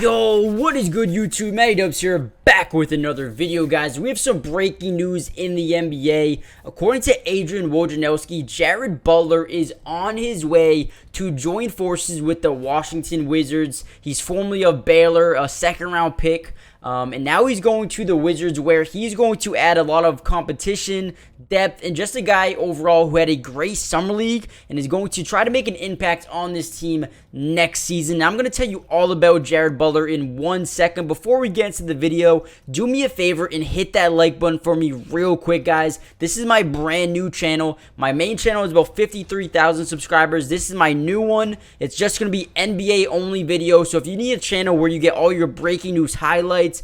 Yo, what is good YouTube? Matty Dubs here, back with another video, guys. We have some breaking news in the NBA. According to Adrian Wojnarowski, Jared Butler is on his way to join forces with the Washington Wizards. He's formerly of Baylor, a second-round pick. And now he's going to the Wizards, where he's going to add a lot of competition, depth, and just a guy overall who had a great summer league and is going to try to make an impact on this team next season. Now, I'm going to tell you all about Jared Butler in 1 second. Before we get into the video, do me a favor and hit that like button for me real quick, guys. This is my brand new channel. My main channel is about 53,000 subscribers. This is my new one. It's just going to be NBA only videos. So if you need a channel where you get all your breaking news highlights,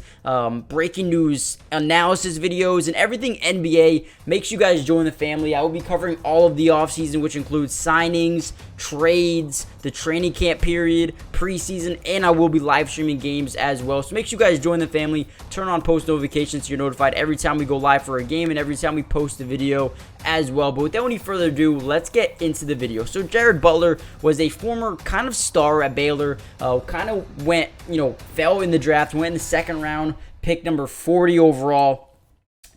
breaking news analysis videos, and everything NBA, make sure you guys join the family. I will be covering all of the offseason, which includes signings, trades, the training camp period, preseason, and I will be live streaming games as well. So make sure you guys join the family, turn on post notifications so you're notified every time we go live for a game and every time we post a video as well. But without any further ado, let's get into the video. So Jared Butler was a former kind of star at Baylor, kind of went, fell in the draft, went in the second round, pick number 40 overall,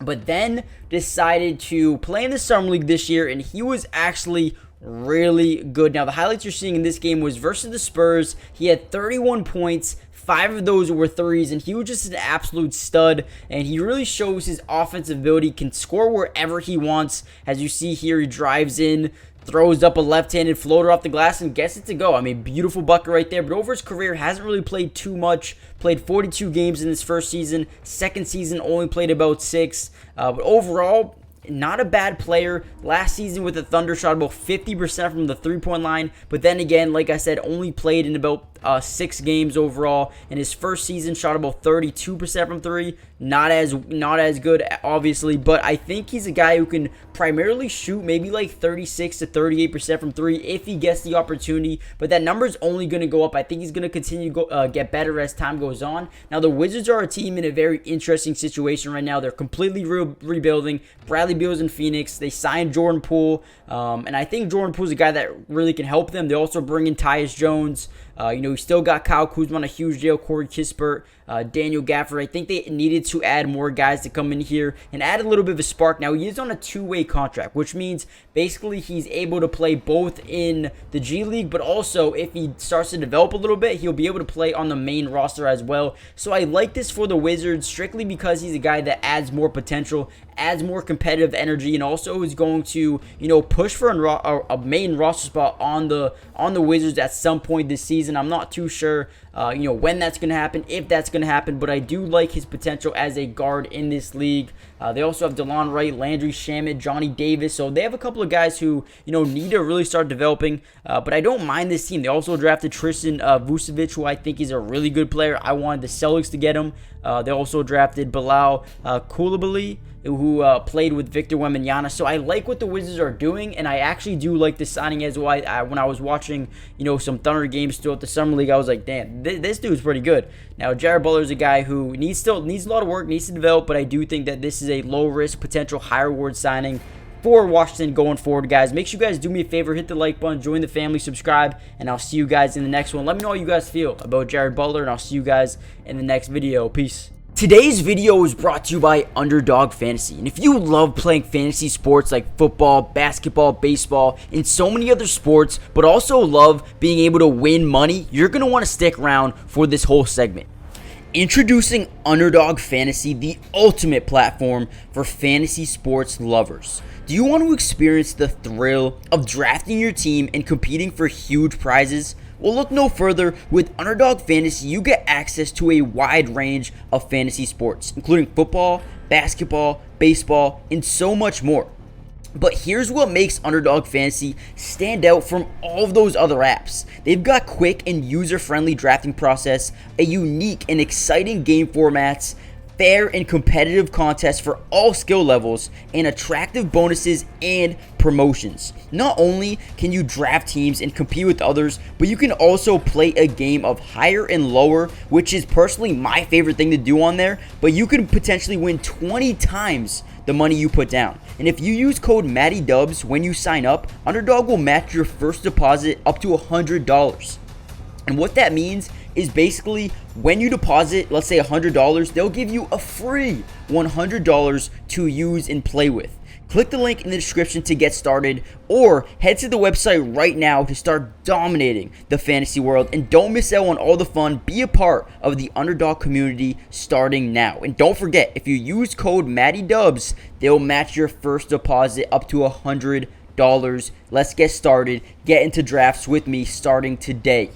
but then decided to play in the summer league this year, and he was actually really good. Now, the highlights you're seeing in this game was versus the Spurs. He had 31 points. 5 of those were threes, and he was just an absolute stud, and he really shows his offensive ability, can score wherever he wants. As you see here, he drives in, throws up a left-handed floater off the glass, and gets it to go. I mean, beautiful bucket right there, but over his career, hasn't really played too much. Played 42 games in his first season. Second season, only played about 6. But overall, not a bad player. Last season with the Thunder, shot about 50% from the three-point line. But then again, like I said, only played in about 6 games overall. In his first season, shot about 32% from 3. Not as good, obviously. But I think he's a guy who can primarily shoot maybe like 36 to 38% from 3 if he gets the opportunity. But that number is only going to go up. I think he's going to continue to get better as time goes on. Now, the Wizards are a team in a very interesting situation right now. They're completely rebuilding. Bradley Beal's in Phoenix. They signed Jordan Poole, and I think Jordan Poole's a guy that really can help them. They also bring in Tyus Jones. We still got Kyle Kuzma on a huge deal, Corey Kispert, Daniel Gafford. I think they needed to add more guys to come in here and add a little bit of a spark. Now, he is on a 2-way contract, which means basically he's able to play both in the G League, but also if he starts to develop a little bit, he'll be able to play on the main roster as well. So I like this for the Wizards strictly because he's a guy that adds more potential, adds more competitive energy, and also is going to, push for a main roster spot on the Wizards at some point this season. I'm not too sure, when that's going to happen, if that's going to happen, but I do like his potential as a guard in this league. They also have DeLon Wright, Landry Shamet, Johnny Davis, so they have a couple of guys who, need to really start developing, but I don't mind this team. They also drafted Tristan Vucevic, who I think is a really good player. I wanted the Celtics to get him. They also drafted Bilal Coulibaly, who played with Victor Wembanyama. So I like what the Wizards are doing, and I actually do like this signing as well. When I was watching, some Thunder games throughout the summer league, I was like, damn, this dude's pretty good. Now, Jared Butler is a guy who needs a lot of work, needs to develop, but I do think that this is a low-risk, potential high-reward signing for Washington going forward, guys. Make sure you guys do me a favor, hit the like button, join the family, subscribe, and I'll see you guys in the next one. Let me know how you guys feel about Jared Butler, and I'll see you guys in the next video. Peace. Today's video is brought to you by Underdog Fantasy, and if you love playing fantasy sports like football, basketball, baseball, and so many other sports, but also love being able to win money, you're going to want to stick around for this whole segment. Introducing Underdog Fantasy, the ultimate platform for fantasy sports lovers. Do you want to experience the thrill of drafting your team and competing for huge prizes? Well, look no further. With Underdog Fantasy, you get access to a wide range of fantasy sports, including football, basketball, baseball, and so much more. But here's what makes Underdog Fantasy stand out from all of those other apps. They've got quick and user-friendly drafting process, a unique and exciting game formats, fair and competitive contests for all skill levels, and attractive bonuses and promotions. Not only can you draft teams and compete with others, but you can also play a game of higher and lower, which is personally my favorite thing to do on there, but you can potentially win 20 times the money you put down. And if you use code MattyDubs when you sign up, Underdog will match your first deposit up to $100. And what that means is basically when you deposit, let's say $100, they'll give you a free $100 to use and play with. Click the link in the description to get started, or head to the website right now to start dominating the fantasy world. And don't miss out on all the fun. Be a part of the Underdog community starting now. And don't forget, if you use code MattyDubs, they'll match your first deposit up to $100. Let's get started. Get into drafts with me starting today.